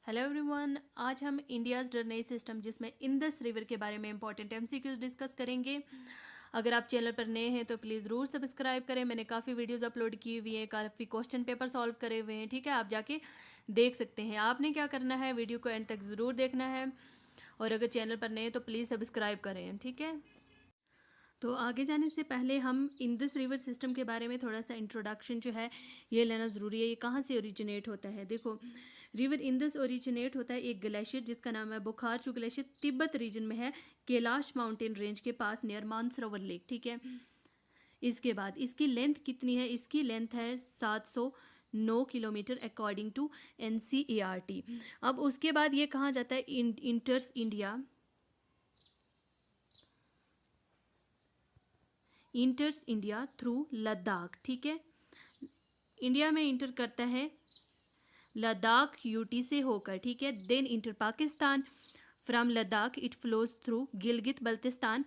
Hello everyone, आज हम India's drainage system जिसमें इंडस रिवर के बारे में इंपॉर्टेंट एमसीक्यूज डिस्कस करेंगे। अगर आप चैनल पर नए हैं तो प्लीज़ ज़रूर सब्सक्राइब करें। मैंने काफ़ी वीडियोस अपलोड की हुई हैं, काफ़ी क्वेश्चन पेपर सॉल्व करे हुए हैं। ठीक है, आप जाके देख सकते हैं। आपने क्या करना है, वीडियो को एंड तक ज़रूर देखना है और अगर चैनल पर नए हैं तो प्लीज़ सब्सक्राइब करें। ठीक है, तो आगे जाने से पहले हम इंडस रिवर सिस्टम के बारे में थोड़ा सा इंट्रोडक्शन जो है ये लेना ज़रूरी है। ये कहाँ से ओरिजिनेट होता है? देखो, रिवर इंडस ओरिजिनेट होता है एक ग्लेशियर जिसका नाम है बुखारचू ग्लेशियर, तिब्बत रीजन में है, कैलाश माउंटेन रेंज के पास नियर मानसरोवर लेक। ठीक है, इसके बाद इसकी लेंथ कितनी है? इसकी लेंथ है 709 किलोमीटर अकॉर्डिंग टू NCERT। अब उसके बाद ये कहाँ जाता है? इंटर्स इंडिया थ्रू लद्दाख। ठीक है, इंडिया में इंटर करता है लद्दाख यूटी से होकर। ठीक है, then enter Pakistan from Ladakh it flows through Gilgit Baltistan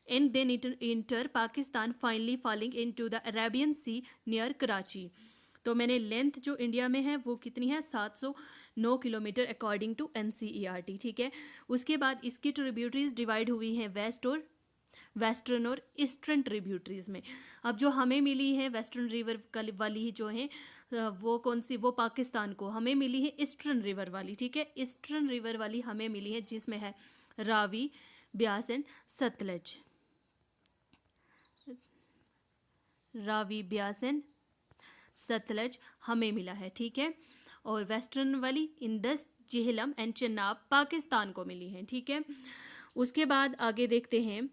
and then enter Pakistan finally falling into the Arabian sea near Karachi. तो मैंने लेंथ जो इंडिया में है वो कितनी है? 709 किलोमीटर अकॉर्डिंग टू NCERT। ठीक है, उसके बाद इसकी ट्रिब्यूटरीज डिवाइड हुई हैं वेस्टर्न और ईस्टर्न ट्रिब्यूटरीज में। अब जो हमें मिली है वेस्टर्न रिवर वाली जो है वो कौन सी? वो पाकिस्तान को। हमें मिली है ईस्टर्न रिवर वाली। ठीक है, ईस्टर्न रिवर वाली हमें मिली है जिसमें है रावी, ब्यास एंड सतलज। रावी, ब्यास एंड सतलज हमें मिला है। ठीक है, और वेस्टर्न वाली इंडस, झेलम एंड चेनाब पाकिस्तान को मिली है। ठीक है, उसके बाद आगे देखते हैं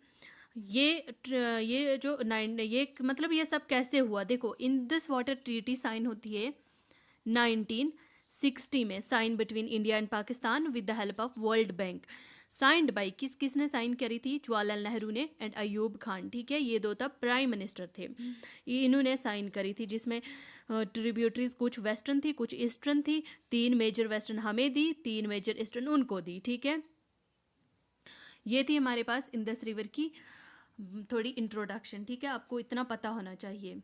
ये जो ये मतलब ये सब कैसे हुआ। देखो, इंडस वाटर ट्रीटी साइन होती है 1960 में, sign between India and Pakistan with the help of World Bank. Signed by किसने साइन करी थी? जवाहरलाल नेहरू ने एंड अयूब खान। ठीक है, ये दो तब प्राइम मिनिस्टर थे। इन्होंने साइन करी थी जिसमें ट्रिब्यूटरीज कुछ वेस्टर्न थी कुछ ईस्टर्न थी। 3 मेजर वेस्टर्न हमें दी, 3 मेजर ईस्टर्न उनको दी। ठीक है, ये थी हमारे पास इंडस रिवर की थोड़ी इंट्रोडक्शन। ठीक है, आपको इतना पता होना चाहिए।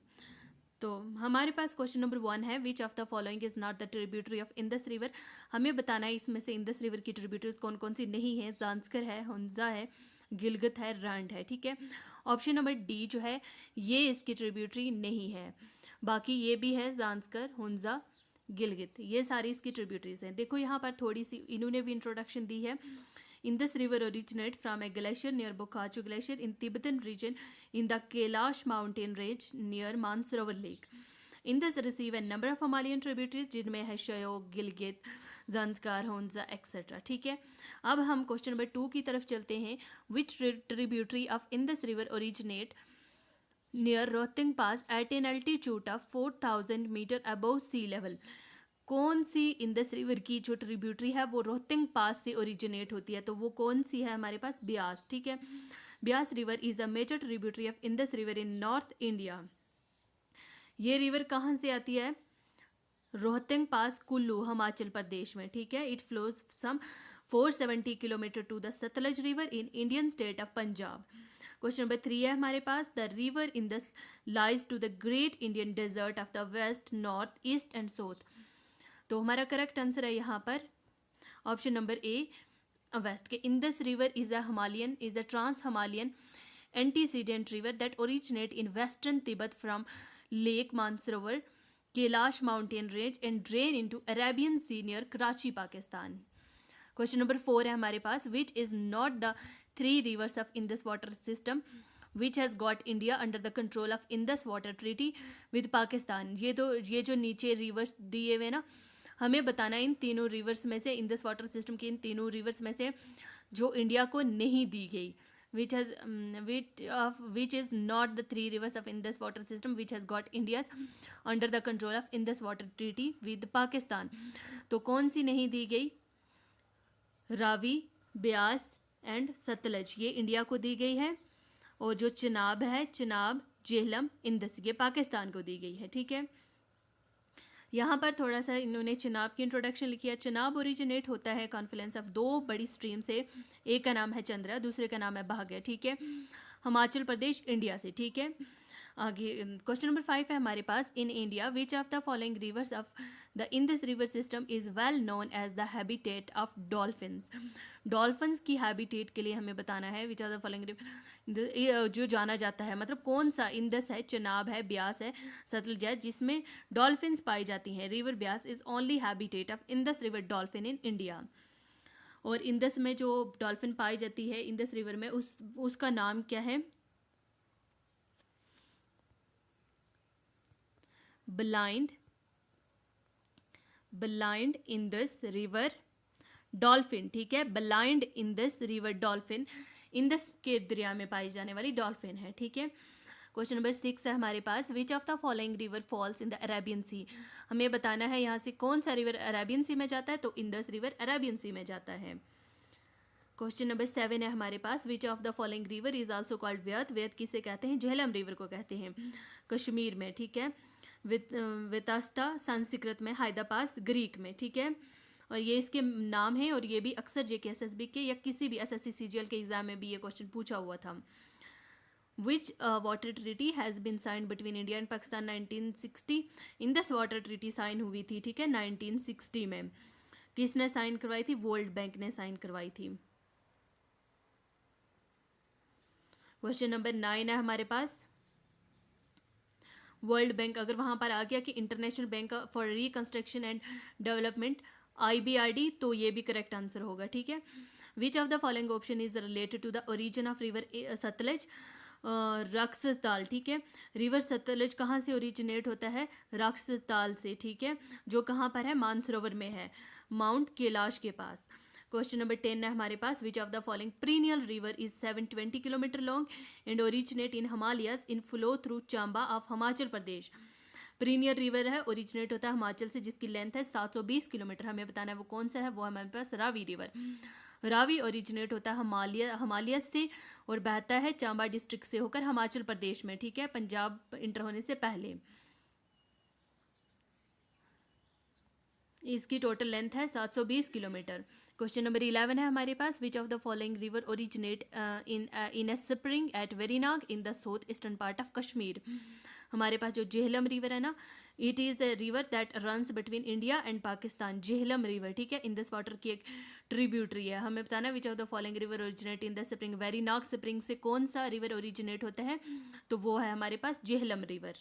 तो हमारे पास क्वेश्चन नंबर 1 है, which of the following is not the tributary of Indus river. हमें बताना है इसमें से इंडस रिवर की ट्रिब्यूटरीज कौन कौन सी नहीं है। जांस्कर है, हुंजा है, गिलगित है, रांड है। ठीक है, ऑप्शन नंबर डी जो है ये इसकी ट्रिब्यूटरी नहीं है। बाकी ये भी है, जांस्कर, हुंजा, गिलगित, ये सारी इसकी ट्रिब्यूटरीज हैं। देखो यहाँ पर थोड़ी सी इन्होंने भी इंट्रोडक्शन दी है। Indus river originate from a glacier near Bokhachu Glacier in Tibetan region in the Kailash mountain range near Mansarovar Lake. Indus receive a number of Himalayan tributaries जिनमें है श्योक, गिलगित, zanskar, हुंजा एक्सेट्रा। ठीक है, अब हम क्वेश्चन नंबर 2 की तरफ चलते हैं। Which tributary of Indus river originate near Rohtang Pass at an altitude of 4000 meter above sea level? कौन सी इंडस रिवर की जो ट्रिब्यूटरी है वो रोहतंग पास से ओरिजिनेट होती है? तो वो कौन सी है हमारे पास? ब्यास। ठीक है, Beas river is a major tributary of Indus river in north India. ये रिवर कहाँ से आती है? रोहतंग पास, कुल्लू, हिमाचल प्रदेश में। ठीक है, it flows some 470 kilometre to the Sutlej river in Indian state of Punjab. Question number 3 है हमारे पास, the river Indus lies to the great Indian desert of the west, north, east and south. तो हमारा करेक्ट आंसर है यहाँ पर ऑप्शन नंबर ए, वेस्ट के। Indus river is a trans Himalayan antecedent river that originate in western Tibet from lake Mansarovar, Kailash mountain range and drain into Arabian sea near Karachi, Pakistan. Question number 4 है हमारे पास, which is not the 3 rivers of Indus water system which has got India under the control of Indus water treaty with Pakistan. ये जो नीचे reverse दिए हुए ना, हमें बताना है इन तीनों रिवर्स में से, इंडस वाटर सिस्टम की इन तीनों रिवर्स में से जो इंडिया को नहीं दी गई, विच is not the 3 rivers of Indus water system which has got India under the control of Indus water treaty with Pakistan. तो कौन सी नहीं दी गई? रावी, ब्यास एंड सतलज, ये इंडिया को दी गई है। और जो चिनाब है, चिनाब, झेलम, इंडस, ये पाकिस्तान को दी गई है। ठीक है, यहाँ पर थोड़ा सा इन्होंने चिनाब की इंट्रोडक्शन लिखी है। चिनाब ओरिजिनेट होता है कॉन्फ्लुएंस ऑफ 2 बड़ी स्ट्रीम से, एक का नाम है चंद्रा, दूसरे का नाम है भाग्य। ठीक है, हिमाचल प्रदेश, इंडिया से। ठीक है, आगे क्वेश्चन नंबर 5 है हमारे पास, in India which of the following rivers of the Indus river system is well known as the habitat of dolphins. Dolphins की हैबिटेट के लिए हमें बताना है which of the following river जो जाना जाता है, मतलब कौन सा, इंदस है, चनाब है, ब्यास है, सतलज है, जिसमें डॉल्फिन्स पाई जाती हैं। River Beas is only habitat of Indus river dolphin in India. और इंदस में जो डॉल्फिन पाई जाती है इंदस रिवर में, उसका नाम क्या है? ब्लाइंड इंदस रिवर डॉल्फिन, ठीक है, blind Indus river dolphin Indus के दरिया में पाई जाने वाली डॉल्फिन है, ठीक है। क्वेश्चन नंबर 6 है हमारे पास, which of the following river falls in the Arabian sea. हमें बताना है यहाँ से कौन सा रिवर अरेबियन सी में जाता है, तो इंदस रिवर अरेबियन सी में जाता है। क्वेश्चन नंबर 7 है हमारे पास, which of the following river is also called Vyeth. Vyeth किसे कहते हैं? झेलम रिवर को कहते हैं कश्मीर में, ठीक है। वितास्ता संस्कृत में, हायदापास ग्रीक में, ठीक है। और ये इसके नाम है, और ये भी अक्सर जेकेएसएसबी के या किसी भी एसएससी सीजीएल के एग्जाम में भी ये क्वेश्चन पूछा हुआ था। Which water treaty has been sign between India and Pakistan 1960। Indus water treaty sign हुई थी, ठीक है, 1960 में। किसने साइन करवाई थी? वर्ल्ड बैंक ने साइन करवाई थी। क्वेश्चन नंबर 9 है हमारे पास, वर्ल्ड बैंक अगर वहां पर आ गया कि international bank for reconstruction and development IBRD, तो ये भी करेक्ट आंसर होगा, ठीक है। Which of the following option is related to the origin of river Sutlej. Rakshastal, ठीक है। रिवर सतलज कहाँ से ओरिजिनेट होता है? रक्सताल से, ठीक है, जो कहाँ पर है? मानसरोवर में है, माउंट कैलाश के पास। क्वेश्चन नंबर 10 है हमारे पास, which of the following period river is 720 kilometre long and originate in Himalayas in flow through Chamba of Himachal Pradesh. Period river है, ओरिजिनेट होता है हिमाचल से, जिसकी लेंथ है 720 किलोमीटर। हमें बताना है वो कौन सा है, वो हमारे पास रावी रिवर। रावी ओरिजिनेट होता है हिमालयस से और बहता है चांबा डिस्ट्रिक्ट से होकर हिमाचल प्रदेश में, ठीक है, पंजाब इंटर होने से पहले। इसकी टोटल लेंथ है 720 किलोमीटर। क्वेश्चन नंबर 11 है हमारे पास, which of the following river originate in a spring at Verinag in the south eastern part of Kashmir. हमारे पास जो जेहलम रिवर है ना, it is a river that runs between India and Pakistan. Jhelum river, ठीक है, इंदस वाटर की एक ट्रिब्यूटरी है। हमें बताना है which of the following river originate in the spring. Verinag spring से कौन सा रिवर ओरिजिनेट होता है? तो वो है हमारे पास जेहलम रिवर।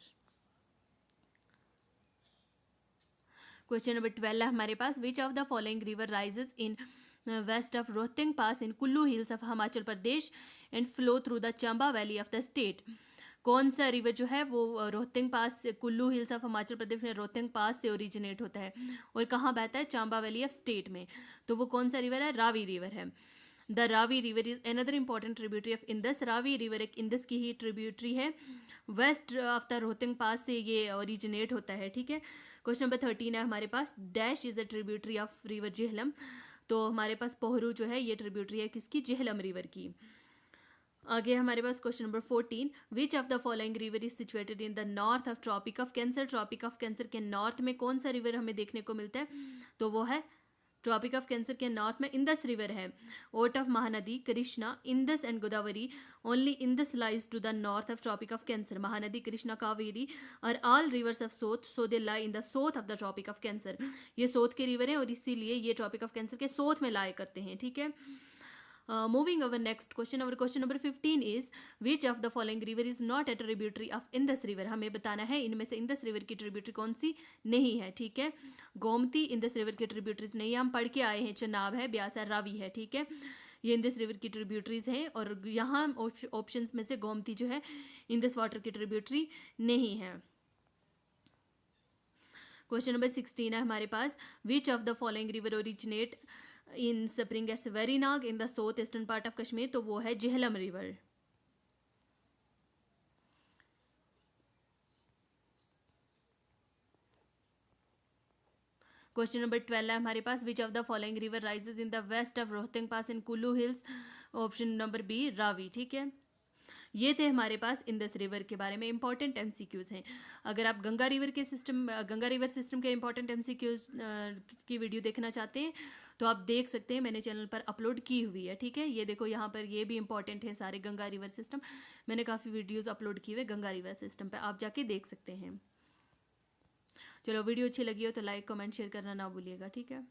क्वेश्चन नंबर 12 है हमारे पास, which of the following river rises in west of Rohtang pass in Kullu hills of Himachal Pradesh and flow through the Chamba valley of the state. कौन सा रिवर जो है वो रोहतिंग पास से, कुल्लू हिल्स ऑफ हिमाचल प्रदेश में रोहतिंग पास से ओरिजिनेट होता है और कहाँ बहता है? चंबा वैली ऑफ स्टेट में। तो वो कौन सा रिवर है? रावी रिवर है। The Ravi river is another important tributary of Indus. Ravi river एक इंदस की ही ट्रिब्यूटरी है, वेस्ट ऑफ द रोहतिंग पास से ये ओरिजिनेट होता है, ठीक है। क्वेश्चन नंबर 13 है हमारे पास, dash is a tributary of river Jhelum. तो हमारे पास पोहरू जो है ये ट्रिब्यूटरी है किसकी? जेहलम रिवर की। आगे हमारे पास question number 14, which of the following river is situated in the north of tropic of cancer. Tropic of cancer के नॉर्थ में कौन सा रिवर हमें देखने को मिलता है? तो वो है ट्रॉपिक ऑफ कैंसर के नॉर्थ में इंदस रिवर है। Out of Mahanadi, Krishna, Indus and Godavari. Only Indus lies to the north of tropic of cancer. Mahanadi, Krishna, Kaveri are all rivers of south, so they lie in the south of the tropic of cancer. ये south के river हैं और इसीलिए ये tropic of cancer के south में lie करते हैं, ठीक है। Moving our next question, our question number 15 is, which of the following river is not a tributary of Indus river। हमें बताना है इनमें से इंदस रिवर की ट्रिब्यूटरी कौन सी नहीं है, ठीक है। गोमती इंदस रिवर की ट्रिब्यूटरीज नहीं है, हम पढ़ के आए हैं, चनाब है, ब्यास है, रावी है, ठीक है, ये इंदस रिवर की ट्रिब्यूटरीज हैं। और यहाँ ऑप्शंस में से गोमती जो है इंदस वाटर की ट्रिब्यूटरी नहीं है। क्वेश्चन नंबर 16 है हमारे पास, which of the following river originate in spring at Verinag in the south eastern part of Kashmir. तो वो है जेहलम रिवर। क्वेश्चन नंबर 12 है हमारे पास, which of the following river rises in the west of Rohtang pass in Kullu hills. Option number B, Ravi, ठीक है। ये थे हमारे पास इंडस रिवर के बारे में इंपॉर्टेंट एमसीक्यूज हैं। अगर आप गंगा रिवर सिस्टम के इंपॉर्टेंट एमसीक्यूज की वीडियो देखना चाहते हैं तो आप देख सकते हैं, मैंने चैनल पर अपलोड की हुई है। ठीक है, ये देखो यहाँ पर ये भी इंपॉर्टेंट है सारे गंगा रिवर सिस्टम। मैंने काफ़ी वीडियोज़ अपलोड किए हुए गंगा रिवर सिस्टम पर, आप जाके देख सकते हैं। चलो वीडियो अच्छी लगी हो तो लाइक कमेंट शेयर करना ना भूलिएगा। ठीक है।